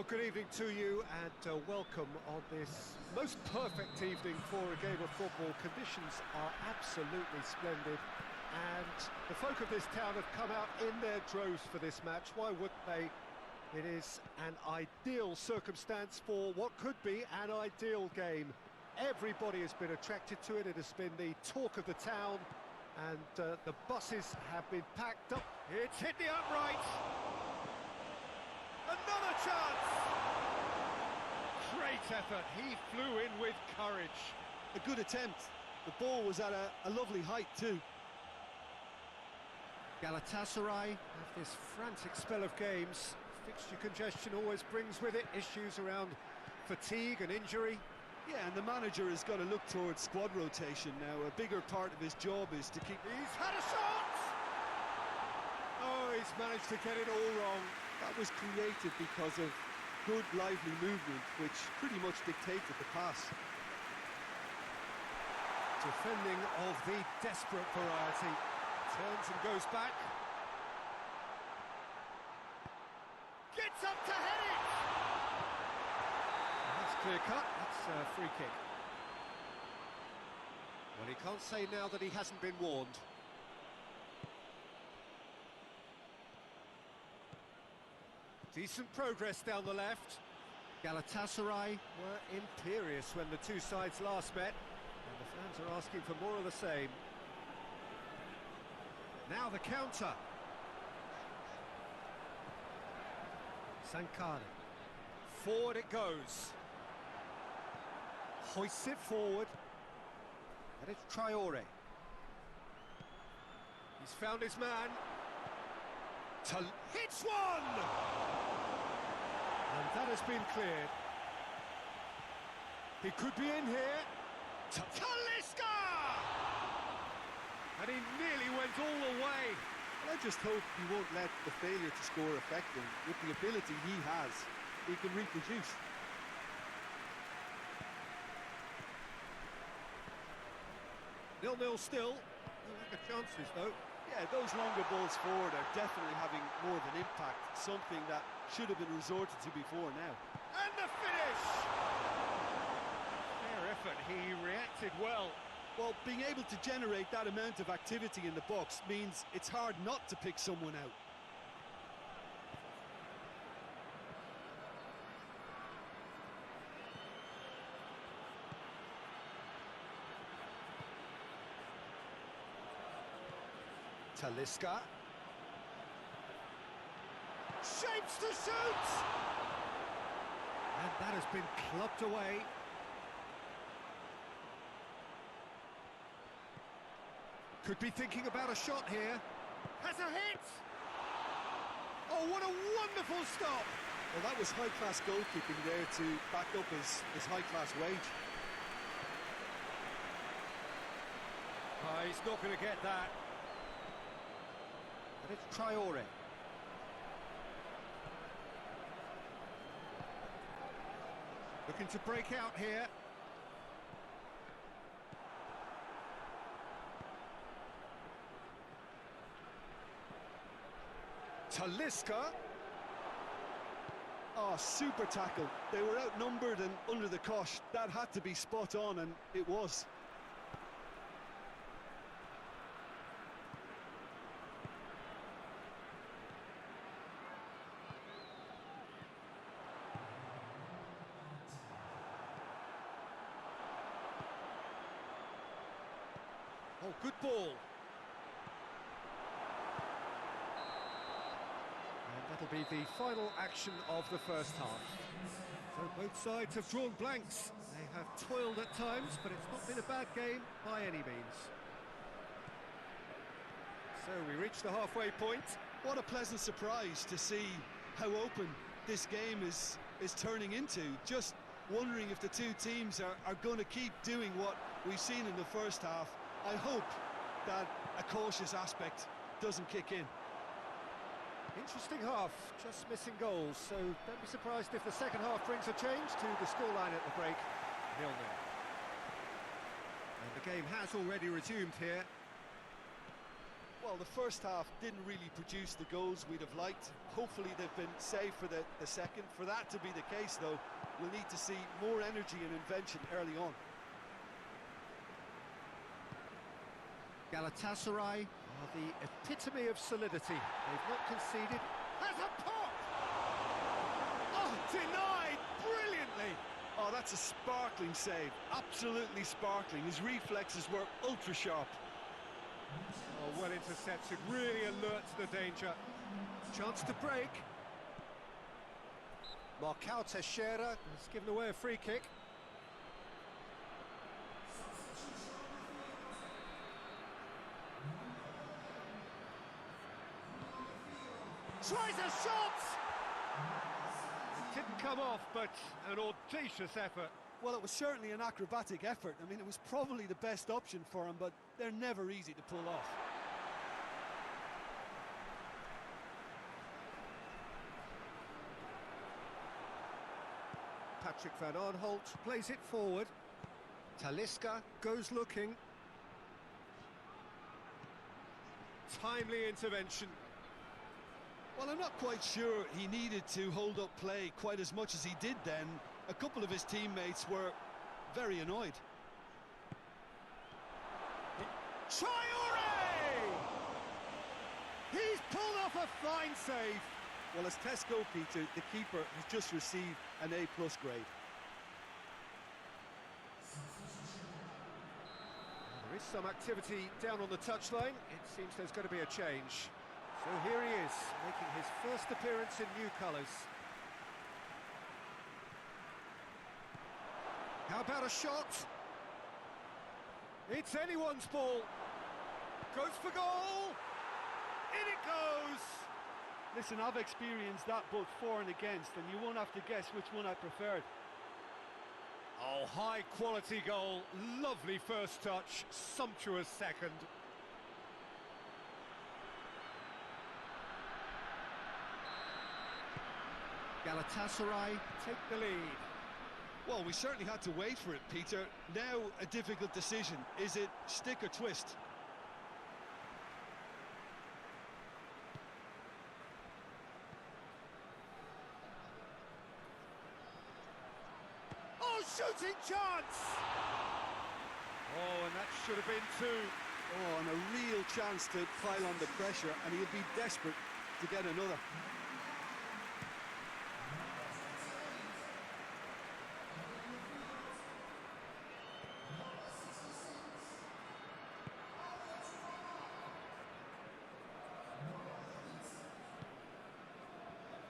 Well, good evening to you and welcome on this most perfect evening for a game of football. Conditions are absolutely splendid and the folk of this town have come out in their droves for this match. Why wouldn't they? It is an ideal circumstance for what could be an ideal game. Everybody has been attracted to it. It has been the talk of the town and the buses have been packed up. It's hit the upright. Another chance! Great effort, he flew in with courage. A good attempt. The ball was at a lovely height too. Galatasaray have this frantic spell of games. Fixture congestion always brings with it issues around fatigue and injury. Yeah, and the manager has got to look towards squad rotation now. A bigger part of his job is to keep... He's had a shot! Oh, he's managed to get it all wrong. That was created because of good, lively movement, which pretty much dictated the pass. Defending of the desperate variety. Turns and goes back. Gets up to head it! That's clear cut, that's a free kick. Well, he can't say now that he hasn't been warned. Decent progress down the left. Galatasaray were imperious when the two sides last met, and the fans are asking for more of the same. Now the counter. Sankara. Forward it goes. Hoists it forward. And it's Traore. He's found his man. Hits one! And that has been cleared. He could be in here. Talisca! And he nearly went all the way. Well, I just hope he won't let the failure to score affect him. With the ability he has, he can reproduce. 0-0 still. No lack of chances though. Yeah, those longer balls forward are definitely having more of an impact, something that should have been resorted to before now. And the finish! Fair effort, he reacted well. Well, being able to generate that amount of activity in the box means it's hard not to pick someone out. Talisca. Shapes to shoot! And that has been clubbed away. Could be thinking about a shot here. Has a hit! Oh, what a wonderful stop! Well, that was high-class goalkeeping there to back up his high-class wage. Oh, he's not going to get that. And it's Traore. Looking to break out here. Talisca. Oh, super tackle. They were outnumbered and under the cosh. That had to be spot on, and it was. Oh, good ball. And that'll be the final action of the first half. So both sides have drawn blanks. They have toiled at times, but it's not been a bad game by any means. So we reach the halfway point. What a pleasant surprise to see how open this game is turning into. Just wondering if the two teams are going to keep doing what we've seen in the first half. I hope that a cautious aspect doesn't kick in. Interesting half, just missing goals, so don't be surprised if the second half brings a change to the scoreline at the break. 0-0. And the game has already resumed here. Well, the first half didn't really produce the goals we'd have liked. Hopefully they've been saved for the second. For that to be the case, though, we'll need to see more energy and invention early on. Galatasaray are the epitome of solidity. They've not conceded. Has a pop! Oh, denied brilliantly! Oh, that's a sparkling save. Absolutely sparkling. His reflexes were ultra-sharp. Oh, well intercepted, really alert to the danger. Chance to break. Marcao Teixeira has given away a free kick. Tries a shot! It didn't come off, but an audacious effort. Well, it was certainly an acrobatic effort. I mean, it was probably the best option for him, but they're never easy to pull off. Patrick van Aanholt plays it forward. Talisca goes looking. Timely intervention. Well, I'm not quite sure he needed to hold up play quite as much as he did then. A couple of his teammates were very annoyed. Traoré! He's pulled off a fine save. Well, as Tesco, Peter, the keeper has just received an A+ grade. There is some activity down on the touchline. It seems there's going to be a change. So here he is, making his first appearance in new colours. How about a shot? It's anyone's ball. Goes for goal. In it goes. Listen, I've experienced that both for and against, and you won't have to guess which one I preferred. Oh, high quality goal. Lovely first touch. Sumptuous second. Galatasaray take the lead. Well, we certainly had to wait for it, Peter. Now a difficult decision. Is it stick or twist? Oh, shooting chance! Oh, and that should have been two. Oh, and a real chance to pile on the pressure, and he'll be desperate to get another.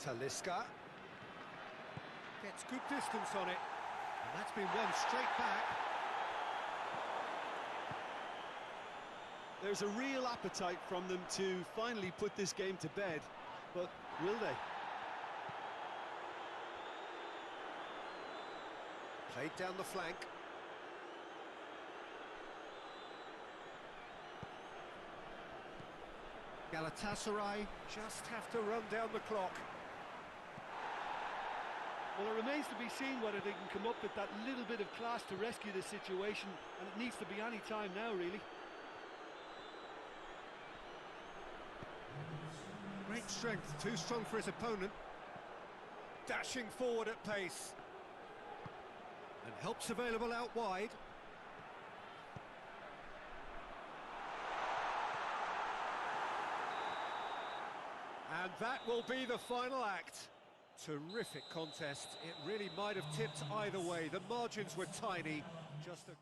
Talisca gets good distance on it, and that's been won straight back. There's a real appetite from them to finally put this game to bed, but will they? Played down the flank. Galatasaray just have to run down the clock. Well, it remains to be seen whether they can come up with that little bit of class to rescue the situation, and it needs to be any time now, really. Great strength, too strong for his opponent. Dashing forward at pace. And help's available out wide. And that will be the final act. Terrific contest. It really might have tipped either way. The margins were tiny. Just a...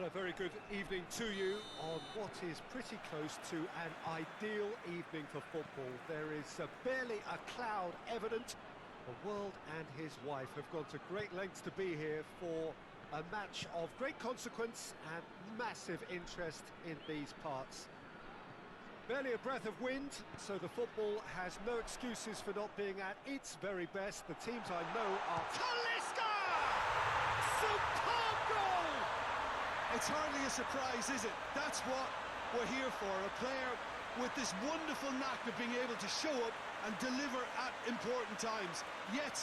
Well, a very good evening to you on what is pretty close to an ideal evening for football. There is barely a cloud evident. The world and his wife have gone to great lengths to be here for a match of great consequence and massive interest in these parts. Barely a breath of wind, so the football has no excuses for not being at its very best. The teams I know are... Talisca! Superb goal! It's hardly a surprise, is it? That's what we're here for, a player with this wonderful knack of being able to show up and deliver at important times. Yet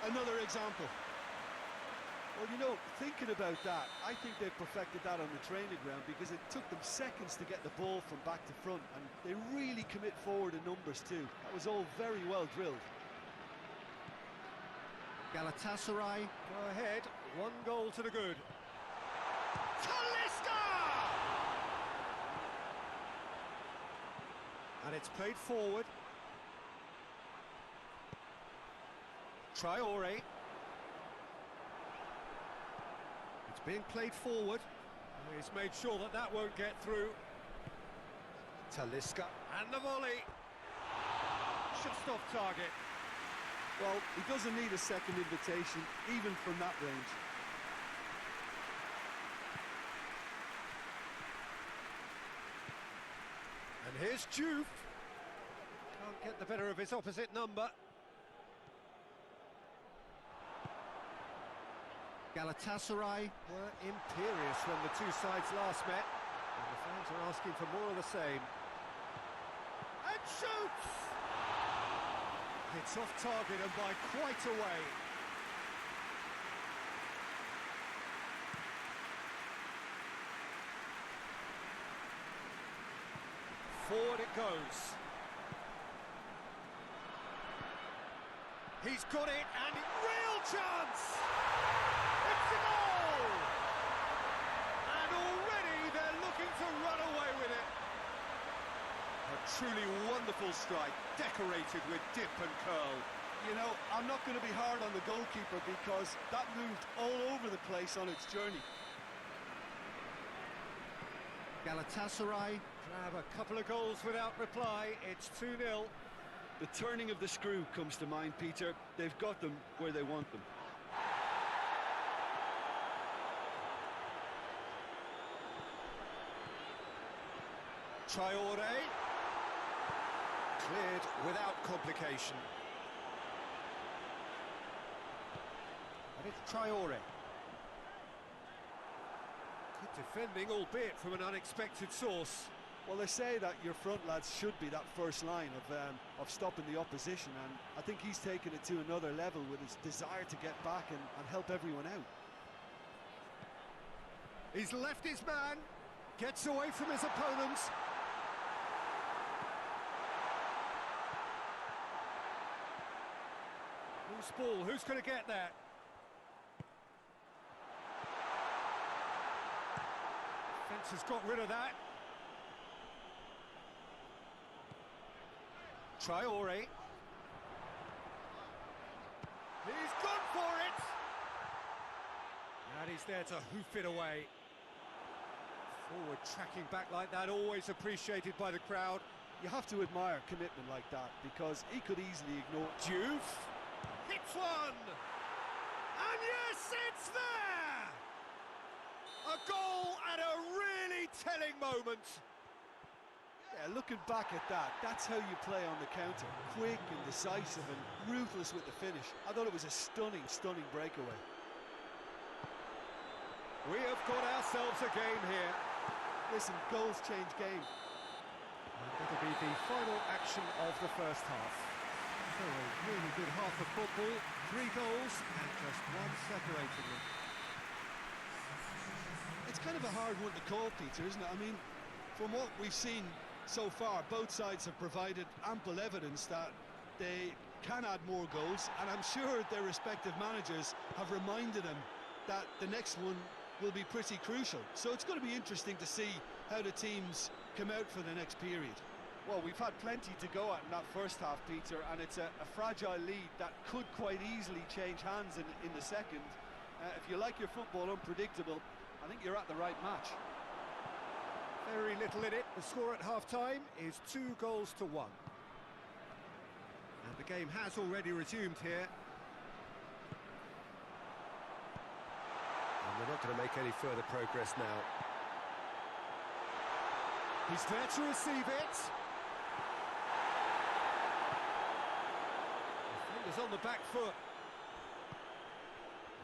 another example. Well, you know, thinking about that, I think they've perfected that on the training ground because it took them seconds to get the ball from back to front, and they really commit forward in numbers too. That was all very well drilled. Galatasaray go ahead, 1 goal to the good. Talisca! And it's played forward. Traore. It's being played forward. He's made sure that that won't get through. Talisca and the volley. Just off target. Well, he doesn't need a second invitation, even from that range. And here's Juve. Can't get the better of his opposite number. Galatasaray were imperious when the two sides last met, and the fans are asking for more of the same. And shoots! It's off target and by quite a way. Forward it goes. He's got it, and real chance! It's a goal! And already they're looking to run away with it. A truly wonderful strike, decorated with dip and curl. You know, I'm not going to be hard on the goalkeeper because that moved all over the place on its journey. Galatasaray grab a couple of goals without reply. It's 2-0. The turning of the screw comes to mind, Peter. They've got them where they want them. Traore. Cleared without complication. And it's Traore. Good defending, albeit from an unexpected source. Well, they say that your front lads should be that first line of stopping the opposition, and I think he's taken it to another level with his desire to get back and help everyone out. He's left his man, gets away from his opponents. Loose ball, who's going to get that? Fence has got rid of that. Traore. He's gone for it! And he's there to hoof it away. Forward tracking back like that, always appreciated by the crowd. You have to admire commitment like that because he could easily ignore. Juve hits one! And yes, it's there! A goal at a really telling moment. Yeah, looking back at that, that's how you play on the counter. Quick and decisive and ruthless with the finish. I thought it was a stunning breakaway. We have got ourselves a game here. Listen, goals change game. And that'll be the final action of the first half. So a really good half of football. 3 goals and just one separating them. It's kind of a hard one to call, Peter, isn't it? I mean, from what we've seen so far, both sides have provided ample evidence that they can add more goals, and I'm sure their respective managers have reminded them that the next one will be pretty crucial. So it's going to be interesting to see how the teams come out for the next period. Well, we've had plenty to go at in that first half, Peter, and it's a fragile lead that could quite easily change hands in the second. If you like your football unpredictable, I think you're at the right match. Very little in it. The score at half-time is 2-1. And the game has already resumed here. And they're not going to make any further progress now. He's there to receive it. Defender's on the back foot.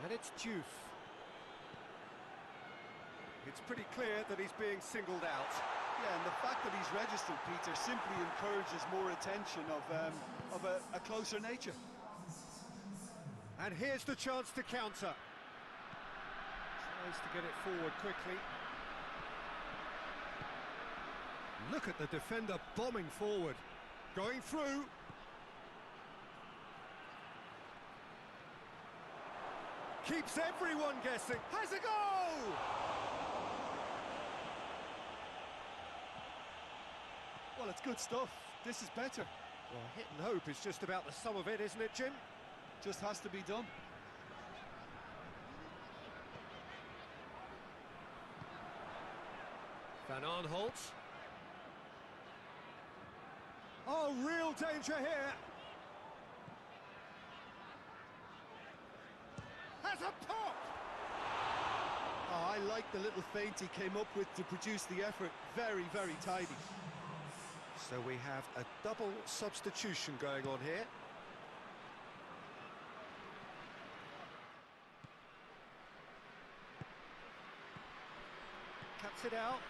And it's Diouf. It's pretty clear that he's being singled out. Yeah, and the fact that he's registered, Peter, simply encourages more attention of a closer nature. And here's the chance to counter. Tries to get it forward quickly. Look at the defender bombing forward. Going through. Keeps everyone guessing. Has a goal! Well, it's good stuff. This is better. Well, hit and hope is just about the sum of it, isn't it, Jim? Just has to be done. Van Aanholt. Oh, real danger here. Has a pop! Oh, I like the little feint he came up with to produce the effort. Very, very tidy. So we have a double substitution going on here. Cuts it out.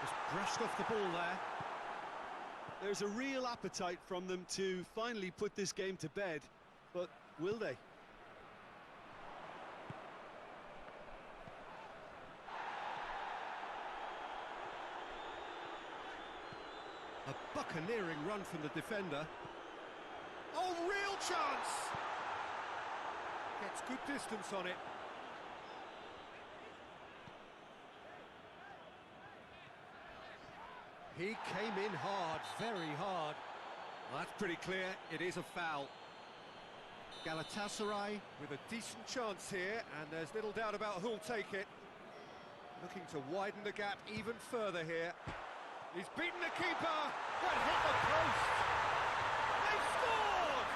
Just brushed off the ball there. There's a real appetite from them to finally put this game to bed, but will they? A buccaneering run from the defender. Oh, real chance! Gets good distance on it. He came in hard, very hard. Well, that's pretty clear, it is a foul. Galatasaray with a decent chance here, and there's little doubt about who'll take it. Looking to widen the gap even further here. He's beaten the keeper, but hit the post. They've scored!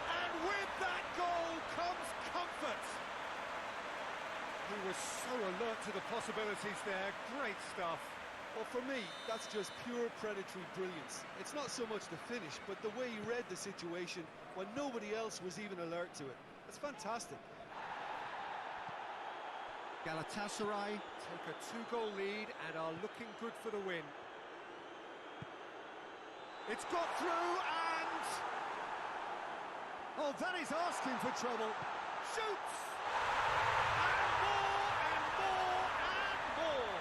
And with that goal comes comfort. He was so alert to the possibilities there. Great stuff. Well, for me, that's just pure predatory brilliance. It's not so much the finish, but the way he read the situation when nobody else was even alert to it. It's fantastic. Galatasaray take a 2-goal lead and are looking good for the win. It's got through and... Oh, that is asking for trouble. Shoots! And more and more and more.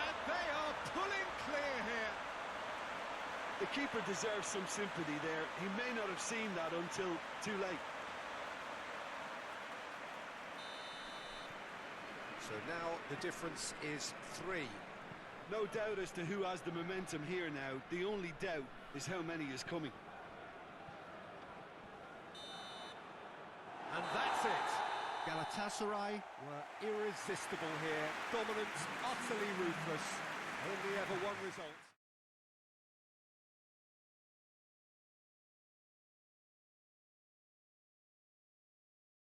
And they are pulling clear here. The keeper deserves some sympathy there. He may not have seen that until too late. So now the difference is 3. No doubt as to who has the momentum here now. The only doubt is how many is coming. And that's it. Galatasaray were irresistible here. Dominant, utterly ruthless. Only ever one result.